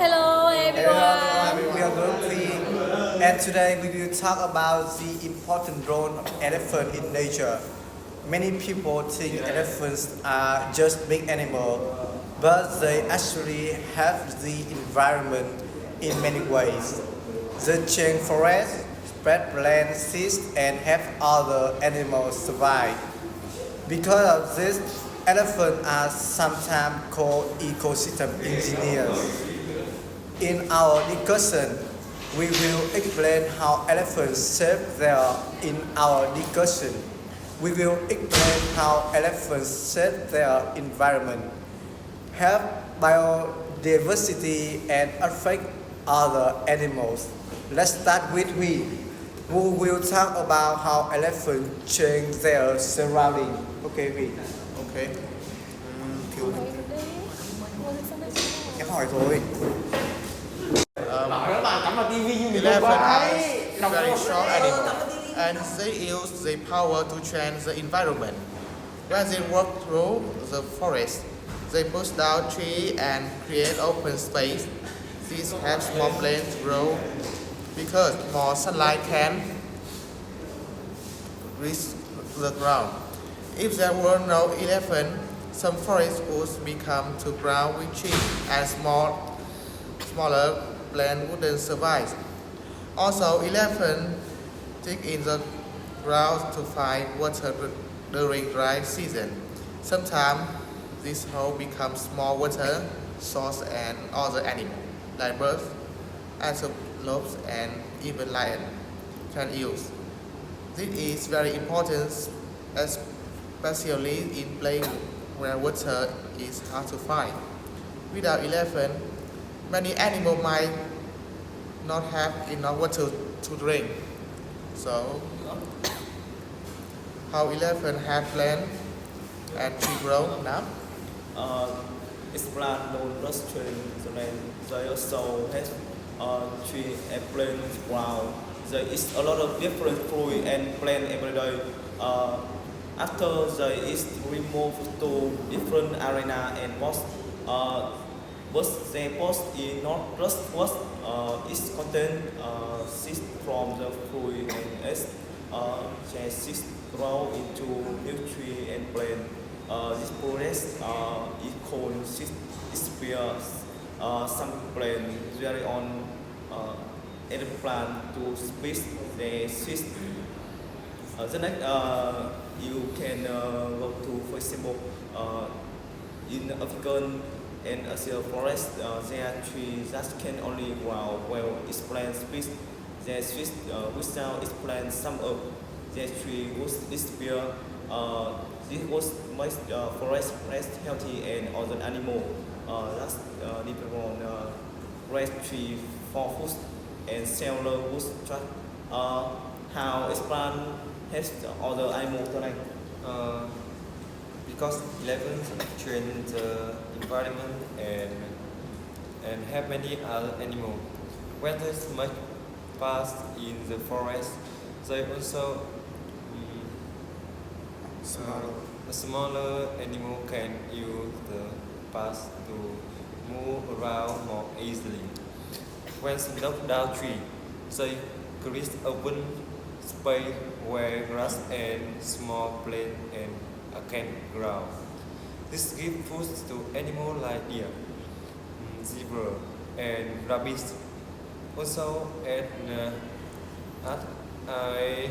Hello Everyone, we are everyone. Group 3 and today we will talk about the important role of elephant in nature. Many people think elephants are just big animals, but they actually help the environment in many ways. They change forests, spread plant seeds and help other animals survive. Because of this, elephants are sometimes called ecosystem engineers. In our discussion, we will explain how elephants serve their in our discussion. We will explain how elephants serve their environment, help biodiversity and affect other animals. Let's start with we, who will talk about how elephants change their surrounding. Okay, we. Okay. Kiểu em hỏi thôi. Các bạn cắm vào tivi như mình Elephant quay. is very strong animal, and they use their power to change the environment. When they walk through the forest, they push down trees and create open space. These help small plants grow because more sunlight can reach the ground. If there were no elephant, some forests would become too brown with trees and smaller plants wouldn't survive. Also, elephants dig in the ground to find water during dry season. Sometimes this hole becomes small water source and other animals like birds, antelopes, and even lions can use. This is very important, especially in places where water is hard to find. Without elephant, many animals might not have enough water to drink. So, how elephant have plant and tree grow now? uh, Explant don't restrain the land. They also have tree and plants ground. There is a lot of different fruit and plant every day. After they is removed to different arena and was they post in northwest west is content seeds from the fruit and as they seeds grow into new tree and plant. This process is called seed spears. Some plant vary on any plant to space the seeds. The next, you can go to, for example, in African and Asia forest, there are trees that can only grow well its plant species. There trees without its plant, some of the tree would disappear. This was make forest less healthy and other animal that depend on raise tree for food and cellular wood structure. How expand has other animal tonight? Uh, because elephants change the environment and have many other animals. When they much pass in the forest, they also a smaller animal can use the path to move around more easily. When they knock down tree, they create open space where grass and small plant and can grow. This gives food to animals like deer, zebra, and rabbits. Also, at I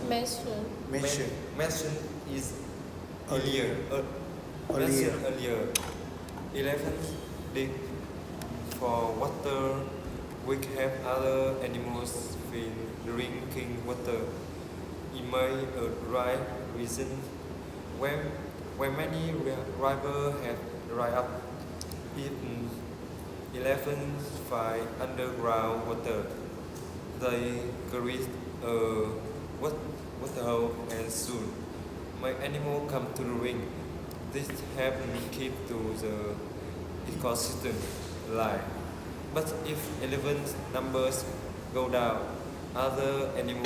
Mention. mention is Earlier. earlier. Elephants dig for water. We have other animals been drinking water. In my dry region, when many rivers have dried up, if elephants find underground water, they create a water hole and soon my animal come to the ring. This help keep to the ecosystem alive. But if elephant numbers go down, other animal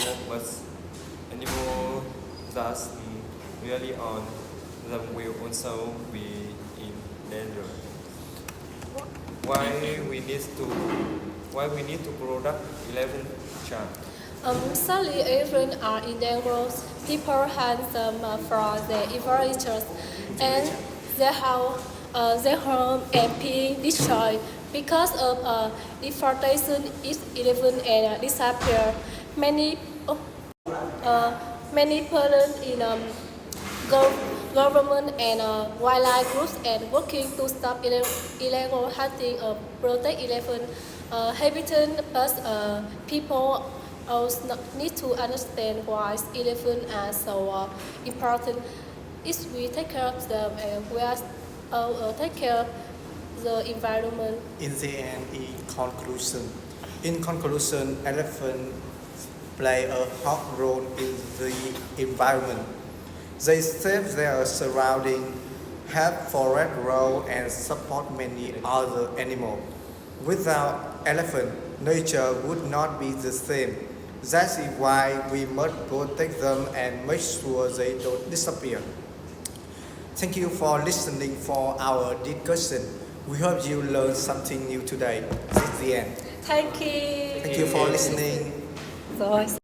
that really on them will also be in danger. why we need to protect 11 child. Sadly, elephants are endangered. People hunt them from the evaluators, and their home and be destroyed because of deforestation. Each elephant and disappear. Many parents in government and wildlife groups and working to stop illegal hunting or protect elephant habitat, but people also need to understand why elephants are so important. If we take care of them and we are take care of the environment. In the end, in conclusion, elephants play a hard role in the environment. They save their surroundings, help forest grow, and support many other animals. Without elephants, nature would not be the same. That is why we must protect them and make sure they don't disappear. Thank you for listening for our discussion. We hope you learned something new today. This is the end. Thank you. Thank you for listening. Rồi.